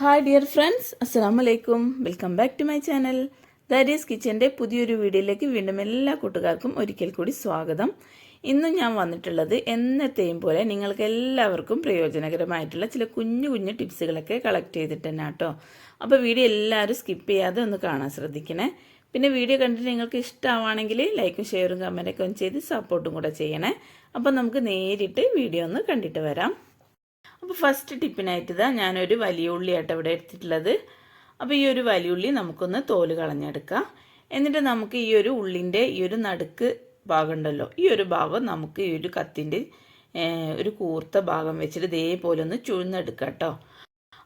Hi dear friends, അസ്സലാമു അലൈക്കും. Welcome back to my channel Daris കിച്ചൻ്റെ പുതിയൊരു വീഡിയോയിലേക്ക് വീണ്ടും എല്ലാ കൂട്ടുകാർക്കും ഒരിക്കൽ കൂടി സ്വാഗതം. ഇന്ന് ഞാൻ വന്നിട്ടുള്ളത് എന്നത്തെയും പോലെ നിങ്ങൾക്ക് എല്ലാവർക്കും പ്രയോജനകരമായിട്ടുള്ള ചില കുഞ്ഞു കുഞ്ഞു ടിപ്സുകളൊക്കെ കളക്ട് ചെയ്തിട്ട് തന്നെ കേട്ടോ. അപ്പോൾ വീഡിയോ എല്ലാവരും സ്കിപ്പ് ചെയ്യാതെ ഒന്ന് കാണാൻ ശ്രദ്ധിക്കണേ. പിന്നെ വീഡിയോ കണ്ടിട്ട് നിങ്ങൾക്ക് ഇഷ്ടമാണെങ്കിൽ ലൈക്കും ഷെയറും കമൻറ്റൊക്കെ ഒന്ന് ചെയ്ത് സപ്പോർട്ടും കൂടെ ചെയ്യണേ. അപ്പോൾ നമുക്ക് നേരിട്ട് വീഡിയോ ഒന്ന് കണ്ടിട്ട് വരാം. അപ്പോൾ ഫസ്റ്റ് ടിപ്പിനായിട്ട് ഞാനൊരു വലിയ ഉള്ളിയായിട്ട് ഇവിടെ എടുത്തിട്ടുള്ളത്. അപ്പോൾ ഈ ഒരു വലിയ ഉള്ളി നമുക്കൊന്ന് തോല് കളഞ്ഞെടുക്കാം. എന്നിട്ട് നമുക്ക് ഈ ഒരു ഉള്ളിൻ്റെ ഈ ഒരു നടുക്ക് ഭാഗം ഉണ്ടല്ലോ, ഈ ഒരു ഭാഗം നമുക്ക് ഈ ഒരു കത്തിൻ്റെ ഒരു കൂർത്ത ഭാഗം വെച്ചിട്ട് ഇതേപോലെ ഒന്ന് ചുഴ്ന്നെടുക്കാം കേട്ടോ.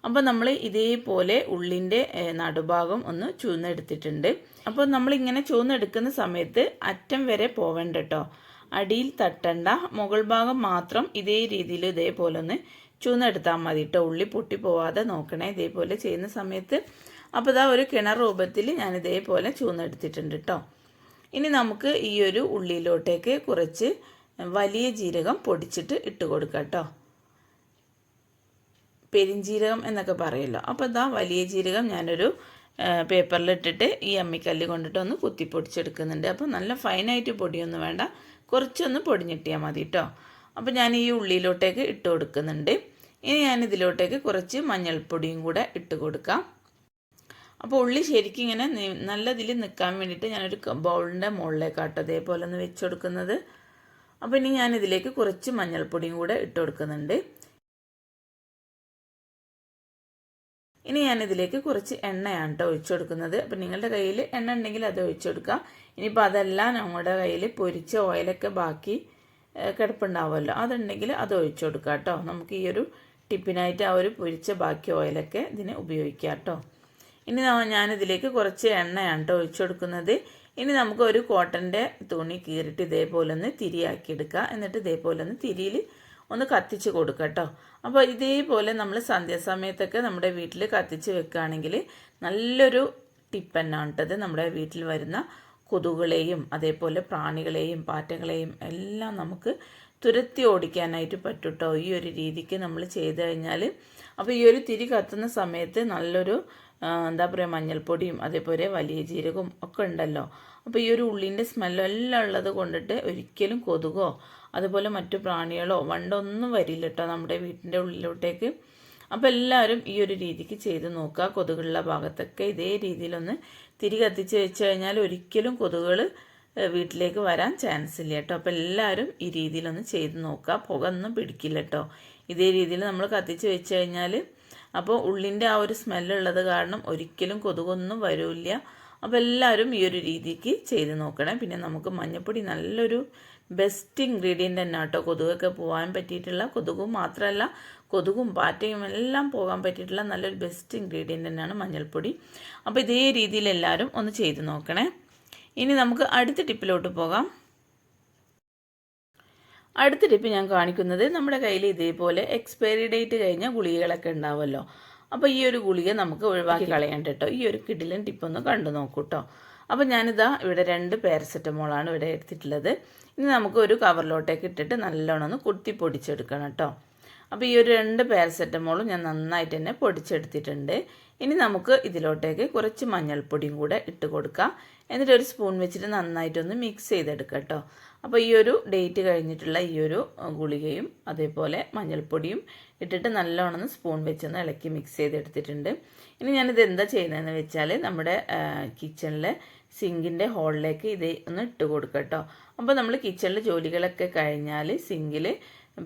അപ്പോൾ നമ്മൾ ഇതേപോലെ ഉള്ളിൻ്റെ നടുഭാഗം ഒന്ന് ചുഴ്ന്നെടുത്തിട്ടുണ്ട്. അപ്പോൾ നമ്മളിങ്ങനെ ചുഴ്ന്നെടുക്കുന്ന സമയത്ത് അറ്റം വരെ പോവേണ്ട കേട്ടോ, അടിയിൽ തട്ടണ്ട, മുകൾ ഭാഗം മാത്രം ഇതേ രീതിയിൽ ഇതേപോലെ ഒന്ന് ചൂന്നെടുത്താൽ മതി കേട്ടോ. ഉള്ളി പൊട്ടി പോവാതെ നോക്കണേ ഇതേപോലെ ചെയ്യുന്ന സമയത്ത്. അപ്പോൾ ഇതാ ഒരു കിണർ രൂപത്തിൽ ഞാൻ ഇതേപോലെ ചൂന്നെടുത്തിട്ടുണ്ട് കേട്ടോ. ഇനി നമുക്ക് ഈ ഒരു ഉള്ളിയിലോട്ടേക്ക് കുറച്ച് വലിയ ജീരകം പൊടിച്ചിട്ട് ഇട്ട് കൊടുക്കാം കേട്ടോ. പെരിഞ്ജീരകം എന്നൊക്കെ പറയുമല്ലോ. അപ്പോൾ ഇതാ വലിയ ജീരകം ഞാനൊരു പേപ്പറിലിട്ടിട്ട് ഈ അമ്മിക്കല്ല് കൊണ്ടിട്ട് ഒന്ന് കുത്തി പൊടിച്ചെടുക്കുന്നുണ്ട്. അപ്പോൾ നല്ല ഫൈനായിട്ട് പൊടിയൊന്നും വേണ്ട, കുറച്ചൊന്ന് പൊടിഞ്ഞിട്ടിയാൽ മതി കേട്ടോ. അപ്പോൾ ഞാൻ ഈ ഉള്ളിയിലോട്ടേക്ക് ഇട്ട് കൊടുക്കുന്നുണ്ട്. ഇനി ഞാൻ ഇതിലോട്ടേക്ക് കുറച്ച് മഞ്ഞൾപ്പൊടിയും കൂടെ ഇട്ട് കൊടുക്കാം. അപ്പോൾ ഉള്ളി ശരിക്കും ഇങ്ങനെ നല്ലതിൽ നിൽക്കാൻ വേണ്ടിയിട്ട് ഞാനൊരു ബൗളിൻ്റെ മുകളിലേക്കാട്ടോ അതേപോലെ ഒന്ന് വെച്ച് കൊടുക്കുന്നത്. അപ്പോൾ ഇനി ഞാൻ ഇതിലേക്ക് കുറച്ച് മഞ്ഞൾപ്പൊടിയും കൂടെ ഇട്ട് കൊടുക്കുന്നുണ്ട്. ഇനി ഞാൻ ഇതിലേക്ക് കുറച്ച് എണ്ണയാണ് കേട്ടോ ഒഴിച്ചു കൊടുക്കുന്നത്. അപ്പോൾ നിങ്ങളുടെ കയ്യിൽ എണ്ണ ഉണ്ടെങ്കിൽ അത് ഒഴിച്ചു കൊടുക്കുക. ഇനിയിപ്പോൾ അതല്ല നമ്മുടെ കയ്യിൽ പൊരിച്ച ഓയിലൊക്കെ ബാക്കി കിടപ്പുണ്ടാവുമല്ലോ, അതുണ്ടെങ്കിൽ അത് ഒഴിച്ചു കൊടുക്കുക കേട്ടോ. നമുക്ക് ഈ ഒരു ടിപ്പിനായിട്ട് ആ ഒരു പൊരിച്ച ബാക്കി ഓയിലൊക്കെ ഇതിന് ഉപയോഗിക്കാം കേട്ടോ. ഇനി ഞാനിതിലേക്ക് കുറച്ച് എണ്ണയാണ് കേട്ടോ ഒഴിച്ചു കൊടുക്കുന്നത്. ഇനി നമുക്ക് ഒരു കോട്ടൻ്റെ തുണി കീറിയിട്ട് ഇതേപോലെ ഒന്ന് തിരിയാക്കിയെടുക്കുക. എന്നിട്ട് ഇതേപോലെ ഒന്ന് തിരിയിൽ ഒന്ന് കത്തിച്ച് കൊടുക്കുക കേട്ടോ. അപ്പോൾ ഇതേപോലെ നമ്മൾ സന്ധ്യാസമയത്തൊക്കെ നമ്മുടെ വീട്ടിൽ കത്തിച്ച് വെക്കുകയാണെങ്കിൽ നല്ലൊരു ടിപ്പ് തന്നെയാണ് കേട്ടത്. നമ്മുടെ വീട്ടിൽ വരുന്ന കൊതുകുകളെയും അതേപോലെ പ്രാണികളെയും പാറ്റകളെയും എല്ലാം നമുക്ക് തുരത്തി ഓടിക്കാനായിട്ട് പറ്റും കേട്ടോ ഈ ഒരു രീതിക്ക് നമ്മൾ ചെയ്ത് കഴിഞ്ഞാൽ. അപ്പോൾ ഈ ഒരു തിരി കത്തുന്ന സമയത്ത് നല്ലൊരു എന്താ പറയുക മഞ്ഞൾപ്പൊടിയും അതേപോലെ വലിയ ജീരകവും ഒക്കെ ഉണ്ടല്ലോ. അപ്പോൾ ഈ ഒരു ഉള്ളിൻ്റെ സ്മെല്ലെല്ലാം ഉള്ളത് കൊണ്ടിട്ട് ഒരിക്കലും കൊതുകോ അതുപോലെ മറ്റു പ്രാണികളോ വണ്ടൊന്നും വരില്ല കേട്ടോ നമ്മുടെ വീട്ടിൻ്റെ ഉള്ളിലോട്ടേക്ക്. അപ്പോൾ എല്ലാവരും ഈ ഒരു രീതിക്ക് ചെയ്ത് നോക്കുക. കൊതുകുള്ള ഭാഗത്തൊക്കെ ഇതേ രീതിയിലൊന്ന് തിരി കത്തിച്ച് വെച്ച് കഴിഞ്ഞാൽ ഒരിക്കലും കൊതുകുകൾ വീട്ടിലേക്ക് വരാൻ ചാൻസ് ഇല്ല കേട്ടോ. അപ്പോൾ എല്ലാവരും ഈ രീതിയിലൊന്ന് ചെയ്ത് നോക്കുക. പുക ഒന്നും പിടിക്കില്ല കേട്ടോ ഇതേ രീതിയിൽ നമ്മൾ കത്തിച്ച് വെച്ച് കഴിഞ്ഞാൽ. അപ്പോൾ ഉള്ളിൻ്റെ ആ ഒരു സ്മെല്ലുള്ളത് കാരണം ഒരിക്കലും കൊതുകൊന്നും വരില്ല. അപ്പോൾ എല്ലാവരും ഈ ഒരു രീതിക്ക് ചെയ്ത് നോക്കണം. പിന്നെ നമുക്ക് മഞ്ഞൾപ്പൊടി നല്ലൊരു ബെസ്റ്റ് ഇൻഗ്രീഡിയൻ്റ് തന്നെ കേട്ടോ. കൊതുകൊക്കെ പോകാൻ പറ്റിയിട്ടുള്ള, കൊതുകും മാത്രമല്ല കൊതുകും പാറ്റയും എല്ലാം പോകാൻ പറ്റിയിട്ടുള്ള നല്ലൊരു ബെസ്റ്റ് ഇൻഗ്രീഡിയൻ്റ് തന്നെയാണ് മഞ്ഞൾപ്പൊടി. അപ്പോൾ ഇതേ രീതിയിൽ എല്ലാവരും ഒന്ന് ചെയ്ത് നോക്കണേ. ഇനി നമുക്ക് അടുത്ത ടിപ്പിലോട്ട് പോകാം. അടുത്ത ടിപ്പ് ഞാൻ കാണിക്കുന്നത് നമ്മുടെ കയ്യിൽ ഇതേപോലെ എക്സ്പയറി ഡേറ്റ് കഴിഞ്ഞ ഗുളികകളൊക്കെ ഉണ്ടാവുമല്ലോ. അപ്പോൾ ഈ ഒരു ഗുളിക നമുക്ക് ഒഴിവാക്കി കളയാണ്ട് കേട്ടോ. ഈ ഒരു കിടിലൻ ടിപ്പൊന്ന് കണ്ടു നോക്കൂ കേട്ടോ. അപ്പോൾ ഞാനിതാ ഇവിടെ 2 പാരസെറ്റമോളാണ് ഇവിടെ എടുത്തിട്ടുള്ളത്. ഇനി നമുക്ക് ഒരു കവറിലോട്ടേക്ക് ഇട്ടിട്ട് നല്ലോണം ഒന്ന് കുത്തി പൊടിച്ചെടുക്കണം കേട്ടോ. അപ്പോൾ ഈ ഒരു 2 പാരസെറ്റമോളും ഞാൻ നന്നായിട്ട് തന്നെ പൊടിച്ചെടുത്തിട്ടുണ്ട്. ഇനി നമുക്ക് ഇതിലോട്ടേക്ക് കുറച്ച് മഞ്ഞൾപ്പൊടിയും കൂടെ ഇട്ട് കൊടുക്കാം. എന്നിട്ട് ഒരു സ്പൂൺ വെച്ചിട്ട് നന്നായിട്ടൊന്ന് മിക്സ് ചെയ്തെടുക്കാം കേട്ടോ. അപ്പോൾ ഈ ഒരു ഡേറ്റ് കഴിഞ്ഞിട്ടുള്ള ഈ ഒരു ഗുളികയും അതേപോലെ മഞ്ഞൾപ്പൊടിയും ഇട്ടിട്ട് നല്ലോണം സ്പൂൺ വെച്ചൊന്ന് ഇളക്കി മിക്സ് ചെയ്തെടുത്തിട്ടുണ്ട്. ഇനി ഞാനിത് എന്താ ചെയ്യുന്നതെന്ന് വെച്ചാൽ നമ്മുടെ കിച്ചണിലെ സിങ്കിൻ്റെ ഹോളിലേക്ക് ഇതേ ഒന്ന് ഇട്ട് കൊടുക്കാം കേട്ടോ. അപ്പോൾ നമ്മൾ കിച്ചണിൽ ജോലികളൊക്കെ കഴിഞ്ഞാൽ സിങ്കിൽ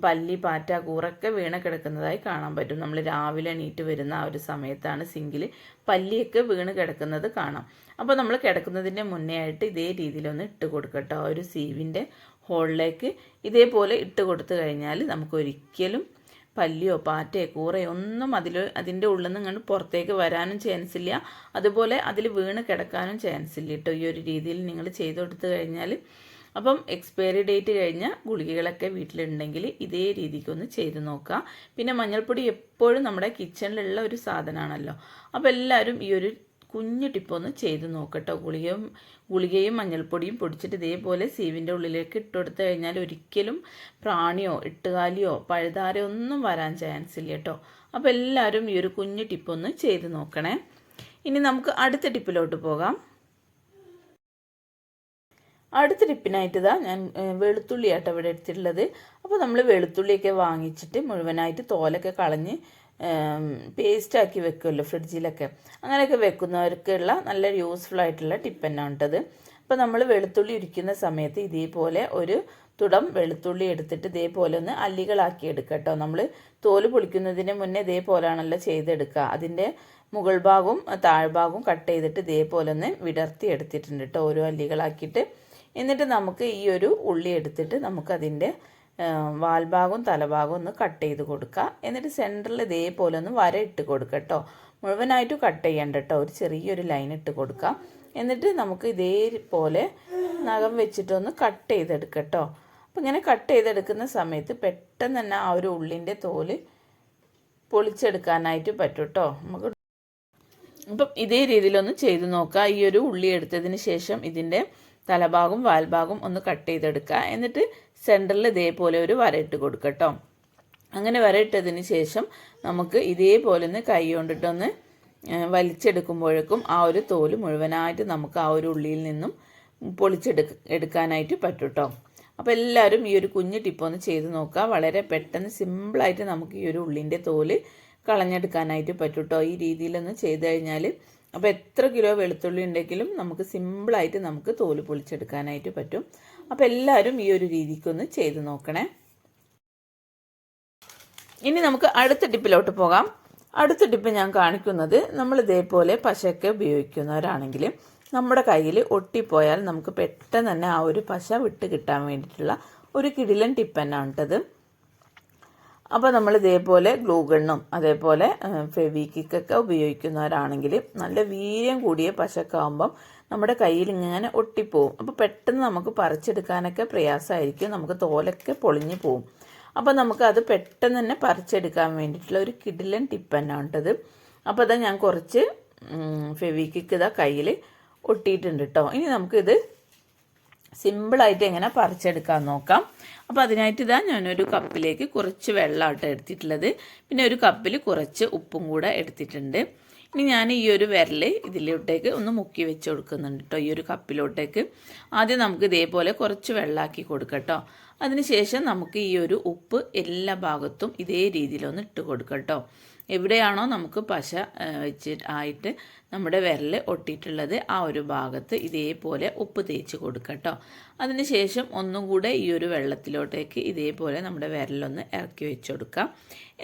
പല്ലി പാറ്റ കൂറൊക്കെ വീണ് കിടക്കുന്നതായി കാണാൻ പറ്റും. നമ്മൾ രാവിലെ എണീറ്റ് വരുന്ന ആ ഒരു സമയത്താണ് സിങ്കിൽ പല്ലിയൊക്കെ വീണ് കിടക്കുന്നത് കാണാം. അപ്പോൾ നമ്മൾ കിടക്കുന്നതിൻ്റെ മുന്നേ ആയിട്ട് ഇതേ രീതിയിലൊന്ന് ഇട്ട് കൊടുക്കട്ടോ. ഒരു സീവിൻ്റെ ഹോളിലേക്ക് ഇതേപോലെ ഇട്ട് കൊടുത്തു കഴിഞ്ഞാൽ നമുക്ക് ഒരിക്കലും പല്ലിയോ പാറ്റയോ കൂറയോ ഒന്നും അതിൻ്റെ ഉള്ളിൽ നിന്ന് ഇങ്ങനെ പുറത്തേക്ക് വരാനും ചാൻസ് ഇല്ല, അതുപോലെ അതിൽ വീണ് കിടക്കാനും ചാൻസ് ഇല്ല കേട്ടോ. ഈ ഒരു രീതിയിൽ നിങ്ങൾ ചെയ്ത് കൊടുത്തു കഴിഞ്ഞാൽ. അപ്പം എക്സ്പയറി ഡേറ്റ് കഴിഞ്ഞ ഗുളികകളൊക്കെ വീട്ടിലുണ്ടെങ്കിൽ ഇതേ രീതിക്കൊന്ന് ചെയ്ത് നോക്കുക. പിന്നെ മഞ്ഞൾപ്പൊടി എപ്പോഴും നമ്മുടെ കിച്ചണിലുള്ള ഒരു സാധനമാണല്ലോ. അപ്പോൾ എല്ലാവരും ഈ ഒരു കുഞ്ഞു ടിപ്പൊന്ന് ചെയ്ത് നോക്കട്ടോ. ഗുളികയും മഞ്ഞൾപ്പൊടിയും പൊടിച്ചിട്ട് ഇതേപോലെ സീവിൻ്റെ ഉള്ളിലേക്ക് ഇട്ട് കൊടുത്തു കഴിഞ്ഞാൽ ഒരിക്കലും പ്രാണിയോ എട്ടുകാലിയോ പഴുതാരയോ ഒന്നും വരാൻ ചാൻസ് ഇല്ല കേട്ടോ. അപ്പോൾ എല്ലാവരും ഈ ഒരു കുഞ്ഞു ടിപ്പൊന്ന് ചെയ്ത് നോക്കണേ. ഇനി നമുക്ക് അടുത്ത ടിപ്പിലോട്ട് പോകാം. അടുത്ത ടിപ്പിനായിട്ട് ഇതാ ഞാൻ വെളുത്തുള്ളിയാട്ടോ ഇവിടെ എടുത്തിട്ടുള്ളത്. അപ്പോൾ നമ്മൾ വെളുത്തുള്ളിയൊക്കെ വാങ്ങിച്ചിട്ട് മുഴുവനായിട്ട് തോലൊക്കെ കളഞ്ഞ് പേസ്റ്റാക്കി വെക്കുമല്ലോ ഫ്രിഡ്ജിലൊക്കെ. അങ്ങനെയൊക്കെ വെക്കുന്നവർക്കുള്ള നല്ല യൂസ്ഫുൾ ആയിട്ടുള്ള ടിപ്പ് തന്നെയാണ് കേട്ടത്. അപ്പോൾ നമ്മൾ വെളുത്തുള്ളി ഉരിക്കുന്ന സമയത്ത് ഇതേപോലെ ഒരു തുടം വെളുത്തുള്ളി എടുത്തിട്ട് ഇതേപോലെ ഒന്ന് അല്ലികളാക്കി എടുക്കുക കേട്ടോ. നമ്മൾ തോല് പൊളിക്കുന്നതിന് മുന്നേ ഇതേപോലെയാണല്ലോ ചെയ്തെടുക്കുക. അതിൻ്റെ മുകൾ ഭാഗവും താഴ്ഭാഗവും കട്ട് ചെയ്തിട്ട് ഇതേപോലെ ഒന്ന് വിടർത്തി എടുത്തിട്ടുണ്ട് കേട്ടോ, ഓരോ അല്ലികളാക്കിയിട്ട്. എന്നിട്ട് നമുക്ക് ഈ ഒരു ഉള്ളി എടുത്തിട്ട് നമുക്കതിൻ്റെ വാൽഭാഗവും തലഭാഗവും ഒന്ന് കട്ട് ചെയ്ത് കൊടുക്കുക. എന്നിട്ട് സെൻറ്ററിൽ ഇതേപോലെ ഒന്ന് വര ഇട്ട് കൊടുക്കുക കേട്ടോ. മുഴുവനായിട്ട് കട്ട് ചെയ്യണ്ട കേട്ടോ, ഒരു ചെറിയൊരു ലൈൻ ഇട്ട് കൊടുക്കുക. എന്നിട്ട് നമുക്ക് ഇതേപോലെ നഖം വെച്ചിട്ടൊന്ന് കട്ട് ചെയ്തെടുക്കുക കേട്ടോ. അപ്പോൾ ഇങ്ങനെ കട്ട് ചെയ്തെടുക്കുന്ന സമയത്ത് പെട്ടെന്ന് തന്നെ ആ ഒരു ഉള്ളിൻ്റെ തോല് പൊളിച്ചെടുക്കാനായിട്ട് പറ്റും കേട്ടോ നമുക്ക്. അപ്പം ഇതേ രീതിയിലൊന്ന് ചെയ്ത് നോക്കുക. ഈ ഒരു ഉള്ളി എടുത്തതിന് ശേഷം ഇതിൻ്റെ തലഭാഗം വാൽഭാഗം ഒന്ന് കട്ട് ചെയ്തെടുക്കുക. എന്നിട്ട് സെൻറ്ററിൽ ഇതേപോലെ ഒരു വരയിട്ട് കൊടുക്കുക കേട്ടോ. അങ്ങനെ വരയിട്ടതിന് ശേഷം നമുക്ക് ഇതേപോലെ ഒന്ന് കൈ കൊണ്ടിട്ടൊന്ന് വലിച്ചെടുക്കുമ്പോഴേക്കും ആ ഒരു തോല് മുഴുവനായിട്ട് നമുക്ക് ആ ഒരു ഉള്ളിയിൽ നിന്നും എടുക്കാനായിട്ട് പറ്റും കേട്ടോ. അപ്പോൾ എല്ലാവരും ഈ ഒരു കുഞ്ഞു ടിപ്പൊന്ന് ചെയ്ത് നോക്കുക. വളരെ പെട്ടെന്ന് സിമ്പിളായിട്ട് നമുക്ക് ഈ ഒരു ഉള്ളിൻ്റെ തോല് കളഞ്ഞെടുക്കാനായിട്ട് പറ്റും കേട്ടോ, ഈ രീതിയിലൊന്ന് ചെയ്ത് കഴിഞ്ഞാൽ. അപ്പോൾ എത്ര കിലോ വെളുത്തുള്ളി ഉണ്ടെങ്കിലും നമുക്ക് സിമ്പിളായിട്ട് നമുക്ക് തോല് പൊളിച്ചെടുക്കാനായിട്ട് പറ്റും. അപ്പോൾ എല്ലാവരും ഈ ഒരു രീതിക്കൊന്ന് ചെയ്ത് നോക്കണേ. ഇനി നമുക്ക് അടുത്ത ടിപ്പിലോട്ട് പോകാം. അടുത്ത ടിപ്പ് ഞാൻ കാണിക്കുന്നത്, നമ്മൾ ഇതേപോലെ പശയൊക്കെ ഉപയോഗിക്കുന്നവരാണെങ്കിൽ നമ്മുടെ കയ്യിൽ ഒട്ടിപ്പോയാൽ നമുക്ക് പെട്ടെന്ന് തന്നെ ആ ഒരു പശ വിട്ട് കിട്ടാൻ വേണ്ടിയിട്ടുള്ള ഒരു കിടിലൻ ടിപ്പ് തന്നെയാണ് കേട്ടത്. അപ്പോൾ നമ്മൾ ഇതേപോലെ ഗ്ലൂ ഗണ്ണും അതേപോലെ ഫെവിക്വിക്കൊക്കെ ഉപയോഗിക്കുന്നവരാണെങ്കിൽ നല്ല വീര്യം കൂടിയ പശയൊക്കെ ആകുമ്പം നമ്മുടെ കയ്യിൽ ഇങ്ങനെ ഒട്ടിപ്പോവും. അപ്പോൾ പെട്ടെന്ന് നമുക്ക് പറിച്ചെടുക്കാനൊക്കെ പ്രയാസമായിരിക്കും, നമുക്ക് തോലൊക്കെ പൊളിഞ്ഞു പോവും. അപ്പോൾ നമുക്കത് പെട്ടെന്ന് തന്നെ പറിച്ചെടുക്കാൻ വേണ്ടിയിട്ടുള്ള ഒരു കിടിലൻ ടിപ്പ് തന്നെയാണ് കേട്ടത്. അപ്പോൾ അതാ ഞാൻ കുറച്ച് ഫെവിക്വിക്ക് ഇതാ കയ്യിൽ ഒട്ടിയിട്ടുണ്ട് കേട്ടോ. ഇനി നമുക്കിത് സിമ്പിളായിട്ട് എങ്ങനെ പറിച്ചെടുക്കാൻ നോക്കാം. അപ്പോൾ അതിനായിട്ട് ഇതാ ഞാനൊരു കപ്പിലേക്ക് കുറച്ച് വെള്ളമാട്ടോ എടുത്തിട്ടുള്ളത്. പിന്നെ ഒരു കപ്പിൽ കുറച്ച് ഉപ്പും കൂടെ എടുത്തിട്ടുണ്ട്. ഇനി ഞാൻ ഈ ഒരു വിരൽ ഇതിലോട്ടേക്ക് ഒന്ന് മുക്കി വെച്ച് കൊടുക്കുന്നുണ്ട് കേട്ടോ, ഈ ഒരു കപ്പിലോട്ടേക്ക്. ആദ്യം നമുക്ക് ഇതേപോലെ കുറച്ച് വെള്ളമാക്കി കൊടുക്കാം കേട്ടോ. അതിനുശേഷം നമുക്ക് ഈ ഒരു ഉപ്പ് എല്ലാ ഭാഗത്തും ഇതേ രീതിയിലൊന്ന് ഇട്ട് കൊടുക്കാം കേട്ടോ. എവിടെയാണോ നമുക്ക് പശ ആയിട്ട് നമ്മുടെ വിരൽ ഒട്ടിയിട്ടുള്ളത് ആ ഒരു ഭാഗത്ത് ഇതേപോലെ ഉപ്പ് തേച്ച് കൊടുക്കുക കേട്ടോ. അതിനുശേഷം ഒന്നും കൂടെ ഈ ഒരു വെള്ളത്തിലോട്ടേക്ക് ഇതേപോലെ നമ്മുടെ വിരലൊന്ന് ഇറക്കി വെച്ച് കൊടുക്കാം.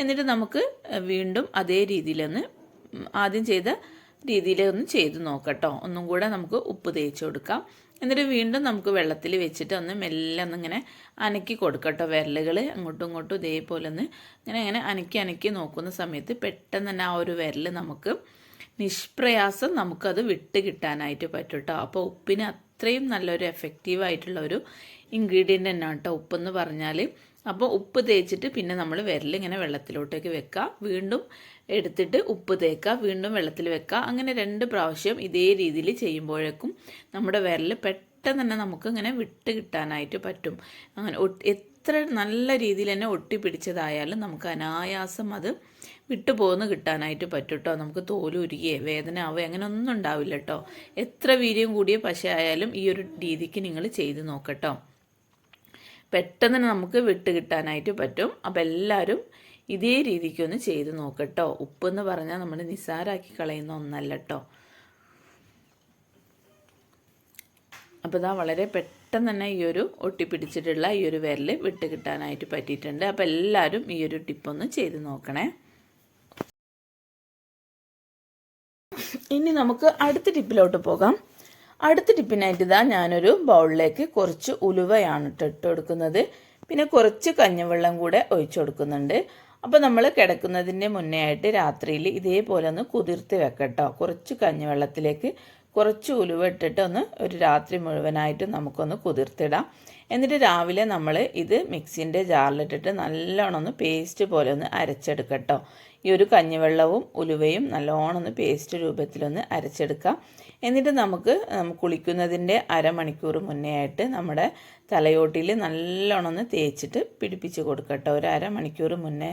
എന്നിട്ട് നമുക്ക് വീണ്ടും അതേ രീതിയിലൊന്ന് ആദ്യം ചെയ്ത രീതിയിലൊന്ന് ചെയ്ത് നോക്കാം കേട്ടോ. ഒന്നും കൂടെ നമുക്ക് ഉപ്പ് തേച്ച് കൊടുക്കാം. എന്നിട്ട് വീണ്ടും നമുക്ക് വെള്ളത്തിൽ വെച്ചിട്ട് ഒന്ന് മെല്ലെ ഒന്നിങ്ങനെ അനക്കി കൊടുക്കട്ടോ. വിരലുകൾ അങ്ങോട്ടും ഇങ്ങോട്ടും ഇതേപോലെ ഒന്ന് ഇങ്ങനെ അനക്കി നോക്കുന്ന സമയത്ത് പെട്ടെന്ന് തന്നെ ആ ഒരു വിരൽ നമുക്ക് നിഷ്പ്രയാസം നമുക്കത് വിട്ട് കിട്ടാനായിട്ട് പറ്റും കേട്ടോ. അപ്പോൾ ഉപ്പിന് അത്രയും നല്ലൊരു എഫക്റ്റീവായിട്ടുള്ള ഒരു ഇൻഗ്രീഡിയൻ്റ് തന്നെയാണ് കേട്ടോ ഉപ്പെന്ന് പറഞ്ഞാൽ. അപ്പോൾ ഉപ്പ് തേച്ചിട്ട് പിന്നെ നമ്മൾ വിരൽ ഇങ്ങനെ വെള്ളത്തിലോട്ടേക്ക് വെക്കുക, വീണ്ടും എടുത്തിട്ട് ഉപ്പ് തേക്കുക, വീണ്ടും വെള്ളത്തിൽ വെക്കുക. അങ്ങനെ 2 പ്രാവശ്യം ഇതേ രീതിയിൽ ചെയ്യുമ്പോഴേക്കും നമ്മുടെ വിരൽ പെട്ടെന്ന് തന്നെ നമുക്ക് ഇങ്ങനെ വിട്ട് കിട്ടാനായിട്ട് പറ്റും. അങ്ങനെ എത്ര നല്ല രീതിയിൽ തന്നെ ഒട്ടിപ്പിടിച്ചതായാലും നമുക്ക് അനായാസം അത് വിട്ടു പോന്ന് കിട്ടാനായിട്ട് പറ്റും കേട്ടോ. നമുക്ക് തോലുരുകയോ വേദന ആവുകയോ അങ്ങനെ ഒന്നും ഉണ്ടാവില്ല കേട്ടോ. എത്ര വീര്യം കൂടിയ പശ ആയാലും ഈ ഒരു രീതിക്ക് നിങ്ങൾ ചെയ്ത് നോക്കട്ടോ, പെട്ടെന്ന് നമുക്ക് വിട്ട് കിട്ടാനായിട്ട് പറ്റും. അപ്പോൾ എല്ലാവരും ഇതേ രീതിക്കൊന്ന് ചെയ്ത് നോക്കട്ടോ. ഉപ്പെന്ന് പറഞ്ഞാൽ നമ്മൾ നിസ്സാരാക്കി കളയുന്ന ഒന്നല്ല കേട്ടോ. അപ്പോൾ ഇതാ വളരെ പെട്ടെന്ന് തന്നെ ഈ ഒരു ഒട്ടിപ്പിടിച്ചിട്ടുള്ള ഈ ഒരു വിരൽ വിട്ട് കിട്ടാനായിട്ട് പറ്റിയിട്ടുണ്ട്. അപ്പോൾ എല്ലാവരും ഈ ഒരു ടിപ്പൊന്ന് ചെയ്ത് നോക്കണേ. ഇനി നമുക്ക് അടുത്ത ടിപ്പിലോട്ട് പോകാം. അടുത്ത ടിപ്പിനായിട്ട് ഇതാ ഞാനൊരു ബൗളിലേക്ക് കുറച്ച് ഉലുവയാണ് ഇട്ട് കൊടുക്കുന്നത്. പിന്നെ കുറച്ച് കഞ്ഞിവെള്ളം കൂടെ ഒഴിച്ചു കൊടുക്കുന്നുണ്ട്. അപ്പോൾ നമ്മൾ കിടക്കുന്നതിൻ്റെ മുന്നേ ആയിട്ട് രാത്രിയിൽ ഇതേപോലെ ഒന്ന് കുതിർത്തി വെക്കട്ടോ. കുറച്ച് കഞ്ഞിവെള്ളത്തിലേക്ക് കുറച്ച് ഉലുവ ഇട്ടിട്ട് ഒരു രാത്രി മുഴുവനായിട്ട് നമുക്കൊന്ന് കുതിർത്തിടാം. എന്നിട്ട് രാവിലെ നമ്മൾ ഇത് മിക്സിൻ്റെ ജാറിലിട്ടിട്ട് നല്ലോണം ഒന്ന് പേസ്റ്റ് പോലെ ഒന്ന് അരച്ചെടുക്കട്ടോ. ഈ ഒരു കഞ്ഞിവെള്ളവും ഉലുവയും നല്ലോണം ഒന്ന് പേസ്റ്റ് രൂപത്തിലൊന്ന് അരച്ചെടുക്കാം. എന്നിട്ട് നമുക്ക് കുളിക്കുന്നതിൻ്റെ അരമണിക്കൂർ മുന്നേ ആയിട്ട് നമ്മുടെ തലയോട്ടിയിൽ നല്ലോണം ഒന്ന് തേച്ചിട്ട് പിടിപ്പിച്ച് കൊടുക്കട്ടോ. ഒരു അരമണിക്കൂർ മുന്നേ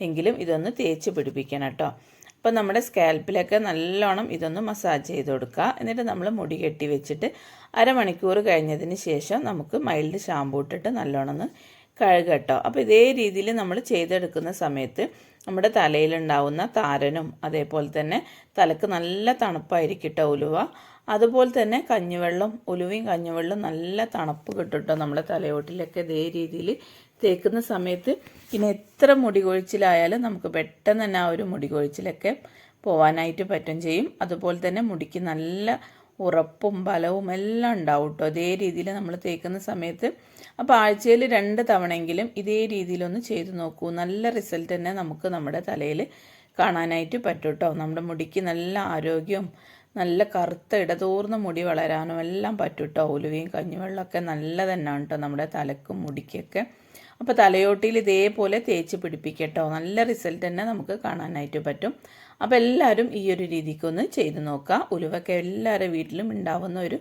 എങ്കിലും ഇതൊന്ന് തേച്ച് പിടിപ്പിക്കണം കേട്ടോ. അപ്പോൾ നമ്മുടെ സ്കാൽപ്പിലൊക്കെ നല്ലോണം ഇതൊന്ന് മസാജ് ചെയ്ത് കൊടുക്കുക. എന്നിട്ട് നമ്മൾ മുടി കെട്ടി വെച്ചിട്ട് അരമണിക്കൂർ കഴിഞ്ഞതിന് ശേഷം നമുക്ക് മൈൽഡ് ഷാമ്പൂ ഇട്ടിട്ട് നല്ലോണം ഒന്ന് കഴുകുക കേട്ടോ. അപ്പോൾ ഇതേ രീതിയിൽ നമ്മൾ ചെയ്തെടുക്കുന്ന സമയത്ത് നമ്മുടെ തലയിലുണ്ടാവുന്ന താരനും അതേപോലെ തന്നെ തലക്ക് നല്ല തണുപ്പായിരിക്കും കേട്ടോ ഉലുവ. അതുപോലെ തന്നെ കഞ്ഞിവെള്ളം, ഉലുവയും കഞ്ഞിവെള്ളം നല്ല തണുപ്പ് കിട്ടും കേട്ടോ നമ്മുടെ തലയോട്ടിലൊക്കെ ഇതേ രീതിയിൽ തേക്കുന്ന സമയത്ത്. പിന്നെ എത്ര മുടി കൊഴിച്ചിലായാലും നമുക്ക് പെട്ടെന്ന് തന്നെ ആ ഒരു മുടി കൊഴിച്ചിലൊക്കെ പോവാനായിട്ട് പറ്റും ചെയ്യും. അതുപോലെ തന്നെ മുടിക്ക് നല്ല ഉറപ്പും ബലവും എല്ലാം ഉണ്ടാവും കേട്ടോ അതേ രീതിയിൽ നമ്മൾ തേക്കുന്ന സമയത്ത്. അപ്പോൾ ആഴ്ചയിൽ 2 തവണയെങ്കിലും ഇതേ രീതിയിലൊന്ന് ചെയ്ത് നോക്കൂ. നല്ല റിസൾട്ട് തന്നെ നമുക്ക് നമ്മുടെ തലയിൽ കാണാനായിട്ട് പറ്റും കേട്ടോ. നമ്മുടെ മുടിക്ക് നല്ല ആരോഗ്യവും നല്ല കറുത്ത ഇടതൂർന്ന മുടി വളരാനും എല്ലാം പറ്റും കേട്ടോ. ഉലുവയും കഞ്ഞിവെള്ളമൊക്കെ നല്ല തന്നെയാണ് കേട്ടോ നമ്മുടെ തലക്കും മുടിക്കൊക്കെ. അപ്പോൾ തലയോട്ടിയിൽ ഇതേപോലെ തേച്ച് പിടിപ്പിക്കട്ടോ. നല്ല റിസൾട്ട് തന്നെ നമുക്ക് കാണാനായിട്ട് പറ്റും. അപ്പോൾ എല്ലാവരും ഈ ഒരു രീതിക്കൊന്ന് ചെയ്ത് നോക്കുക. ഉലുവൊക്കെ എല്ലാവരുടെ വീട്ടിലും ഉണ്ടാവുന്ന ഒരു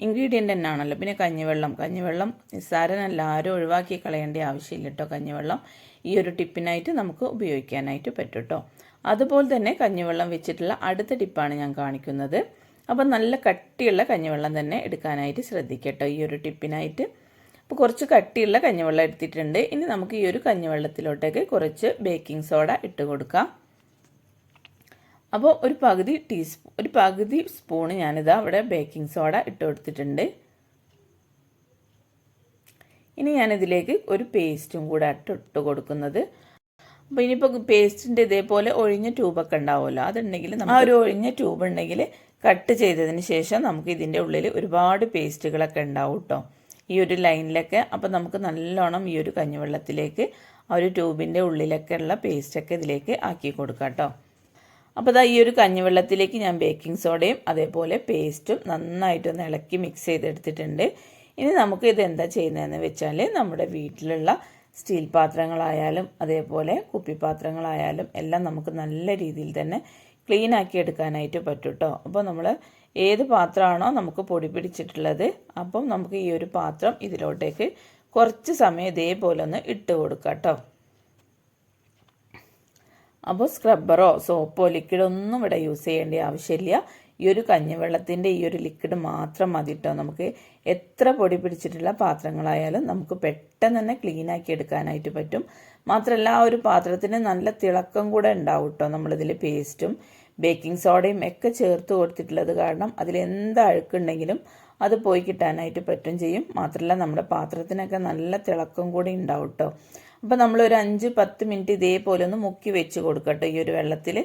ഇൻഗ്രീഡിയൻ്റ് തന്നെയാണല്ലോ. പിന്നെ കഞ്ഞിവെള്ളം നിസ്സാരനല്ല, ആരും ഒഴിവാക്കി കളയേണ്ട ആവശ്യമില്ല കേട്ടോ. കഞ്ഞിവെള്ളം ഈ ഒരു ടിപ്പിനായിട്ട് നമുക്ക് ഉപയോഗിക്കാനായിട്ട് പറ്റും കേട്ടോ. അതുപോലെ തന്നെ കഞ്ഞിവെള്ളം വെച്ചിട്ടുള്ള അടുത്ത ടിപ്പാണ് ഞാൻ കാണിക്കുന്നത്. അപ്പോൾ നല്ല കട്ടിയുള്ള കഞ്ഞിവെള്ളം തന്നെ എടുക്കാനായിട്ട് ശ്രദ്ധിക്കട്ടോ ഈ ഒരു ടിപ്പിനായിട്ട്. അപ്പോൾ കുറച്ച് കട്ടിയുള്ള കഞ്ഞിവെള്ളം എടുത്തിട്ടുണ്ട്. ഇനി നമുക്ക് ഈ ഒരു കഞ്ഞിവെള്ളത്തിലോട്ടേക്ക് കുറച്ച് ബേക്കിംഗ് സോഡ ഇട്ട് കൊടുക്കാം. അപ്പോൾ ഒരു പകുതി സ്പൂണ് ഞാനിതാ അവിടെ ബേക്കിംഗ് സോഡ ഇട്ട് കൊടുത്തിട്ടുണ്ട്. ഇനി ഞാനിതിലേക്ക് ഒരു പേസ്റ്റും കൂടെ ഇട്ട് കൊടുക്കുന്നത്. അപ്പോൾ ഇനിയിപ്പോൾ പേസ്റ്റിൻ്റെ ഇതേപോലെ ഒഴിഞ്ഞ ട്യൂബൊക്കെ ഉണ്ടാവുമല്ലോ, അതുണ്ടെങ്കിൽ ആ ഒരു ഒഴിഞ്ഞ ട്യൂബ് ഉണ്ടെങ്കിൽ കട്ട് ചെയ്തതിന് ശേഷം നമുക്ക് ഇതിൻ്റെ ഉള്ളിൽ ഒരുപാട് പേസ്റ്റുകളൊക്കെ ഉണ്ടാവും കേട്ടോ ഈ ഒരു ലൈനിലൊക്കെ. അപ്പോൾ നമുക്ക് നല്ലോണം ഈ ഒരു കഞ്ഞിവെള്ളത്തിലേക്ക് ആ ഒരു ട്യൂബിൻ്റെ ഉള്ളിലൊക്കെ ഉള്ള പേസ്റ്റൊക്കെ ഇതിലേക്ക് ആക്കി കൊടുക്കാം കേട്ടോ. അപ്പോൾ ഈ ഒരു കഞ്ഞിവെള്ളത്തിലേക്ക് ഞാൻ ബേക്കിംഗ് സോഡയും അതേപോലെ പേസ്റ്റും നന്നായിട്ടൊന്ന് ഇളക്കി മിക്സ് ചെയ്തെടുത്തിട്ടുണ്ട്. ഇനി നമുക്ക് ഇത് എന്താ ചെയ്യുന്നതെന്ന് വെച്ചാൽ നമ്മുടെ വീട്ടിലുള്ള സ്റ്റീൽ പാത്രങ്ങളായാലും അതേപോലെ കുപ്പിപ്പാത്രങ്ങളായാലും എല്ലാം നമുക്ക് നല്ല രീതിയിൽ തന്നെ ക്ലീൻ ആക്കി എടുക്കാനായിട്ട് പറ്റും കേട്ടോ. അപ്പോൾ നമ്മൾ ഏത് പാത്രമാണോ നമുക്ക് പൊടി പിടിച്ചിട്ടുള്ളത്, അപ്പം നമുക്ക് ഈ ഒരു പാത്രം ഇതിലോട്ടേക്ക് കുറച്ച് സമയം ഇതേപോലെ ഒന്ന് ഇട്ട് കൊടുക്കാം കേട്ടോ. അപ്പോൾ സ്ക്രബ്ബറോ സോപ്പോ ലിക്വിഡോ ഒന്നും ഇവിടെ യൂസ് ചെയ്യേണ്ട ആവശ്യമില്ല. ഈ ഒരു കഞ്ഞിവെള്ളത്തിൻ്റെ ഈ ഒരു ലിക്വിഡ് മാത്രം മതി കേട്ടോ. നമുക്ക് എത്ര പൊടി പിടിച്ചിട്ടുള്ള പാത്രങ്ങളായാലും നമുക്ക് പെട്ടെന്ന് തന്നെ ക്ലീൻ ആക്കി എടുക്കാനായിട്ട് പറ്റും. മാത്രമല്ല ആ ഒരു പാത്രത്തിന് നല്ല തിളക്കം കൂടെ ഉണ്ടാവും കേട്ടോ. നമ്മളിതിൽ പേസ്റ്റും ബേക്കിംഗ് സോഡയും ഒക്കെ ചേർത്ത് കൊടുത്തിട്ടുള്ളത് കാരണം അതിൽ എന്ത് അഴുക്കുണ്ടെങ്കിലും അത് പോയി കിട്ടാനായിട്ട് പറ്റും ചെയ്യും. മാത്രമല്ല നമ്മുടെ പാത്രത്തിനൊക്കെ നല്ല തിളക്കം കൂടി ഉണ്ടാവും കേട്ടോ. അപ്പോൾ നമ്മളൊരു 5-10 മിനിറ്റ് ഇതേപോലെ ഒന്ന് മുക്കി വെച്ച് കൊടുക്കട്ടോ ഈ ഒരു വെള്ളത്തിൽ.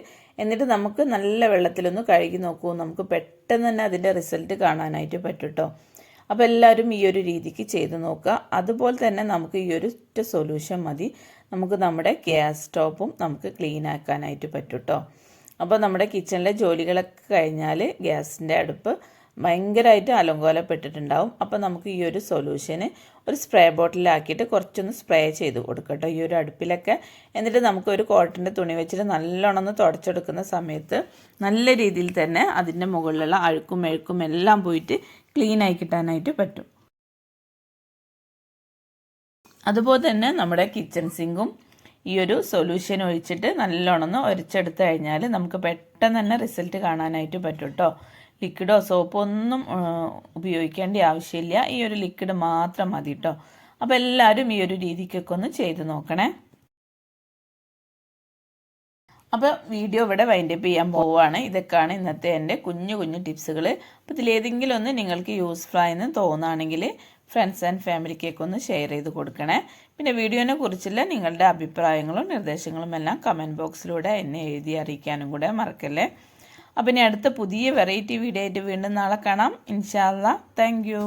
എന്നിട്ട് നമുക്ക് നല്ല വെള്ളത്തിലൊന്ന് കഴുകി നോക്കൂ. നമുക്ക് പെട്ടെന്ന് തന്നെ അതിൻ്റെ റിസൾട്ട് കാണാനായിട്ട് പറ്റും കേട്ടോ. അപ്പോൾ എല്ലാവരും ഈ ഒരു രീതിക്ക് ചെയ്ത് നോക്കുക. അതുപോലെ തന്നെ നമുക്ക് ഈ ഒരു സൊല്യൂഷൻ മതി, നമുക്ക് നമ്മുടെ ഗ്യാസ് സ്റ്റോപ്പും നമുക്ക് ക്ലീൻ ആക്കാനായിട്ട് പറ്റും കേട്ടോ. അപ്പോൾ നമ്മുടെ കിച്ചണിലെ ജോലികളൊക്കെ കഴിഞ്ഞാൽ ഗ്യാസിൻ്റെ അടുപ്പ് ഭയങ്കരമായിട്ട് അലങ്കോലപ്പെട്ടിട്ടുണ്ടാവും. അപ്പോൾ നമുക്ക് ഈ ഒരു സൊല്യൂഷന് ഒരു സ്പ്രേ ബോട്ടിലാക്കിയിട്ട് കുറച്ചൊന്ന് സ്പ്രേ ചെയ്ത് കൊടുക്കട്ടോ ഈ ഒരു അടുപ്പിലൊക്കെ. എന്നിട്ട് നമുക്കൊരു കോട്ടൻ്റെ തുണി വെച്ചിട്ട് നല്ലോണം ഒന്ന് തുടച്ചെടുക്കുന്ന സമയത്ത് നല്ല രീതിയിൽ തന്നെ അതിൻ്റെ മുകളിലുള്ള അഴുക്കും മെഴുക്കും എല്ലാം പോയിട്ട് ക്ലീൻ ആയി കിട്ടാനായിട്ട് പറ്റും. അതുപോലെ തന്നെ നമ്മുടെ കിച്ചൺ സിങ്കും ഈ ഒരു സൊല്യൂഷൻ ഒഴിച്ചിട്ട് നല്ലോണം ഒന്ന് ഉരച്ചെടുത്ത് കഴിഞ്ഞാൽ നമുക്ക് പെട്ടെന്ന് തന്നെ റിസൾട്ട് കാണാനായിട്ട് പറ്റും കേട്ടോ. ലിക്വിഡോ സോപ്പോ ഒന്നും ഉപയോഗിക്കേണ്ട ആവശ്യമില്ല, ഈ ഒരു ലിക്വിഡ് മാത്രം മതി കേട്ടോ. അപ്പോൾ എല്ലാവരും ഈ ഒരു രീതിക്കൊക്കെ ഒന്ന് ചെയ്ത് നോക്കണേ. അപ്പോൾ വീഡിയോ ഇവിടെ വൈൻഡപ്പ് ചെയ്യാൻ പോവുകയാണ്. ഇതൊക്കെയാണ് ഇന്നത്തെ എൻ്റെ കുഞ്ഞു ടിപ്സുകൾ. അപ്പോൾ ഇതിലേതെങ്കിലും ഒന്ന് നിങ്ങൾക്ക് യൂസ്ഫുൾ ആയെന്ന് തോന്നുകയാണെങ്കിൽ ഫ്രണ്ട്സ് ആൻഡ് ഫാമിലിക്കൊക്കെ ഒന്ന് ഷെയർ ചെയ്ത് കൊടുക്കണേ. പിന്നെ വീഡിയോനെ കുറിച്ചുള്ള നിങ്ങളുടെ അഭിപ്രായങ്ങളും നിർദ്ദേശങ്ങളും എല്ലാം കമൻറ്റ് ബോക്സിലൂടെ എന്നെ എഴുതി അറിയിക്കാനും കൂടെ മറക്കല്ലേ. അപ്പം ഇനി അടുത്ത പുതിയ വെറൈറ്റി വീഡിയോ ആയിട്ട് വീണ്ടും നാളെ കാണാം ഇൻഷാ അല്ലാ. Thank you.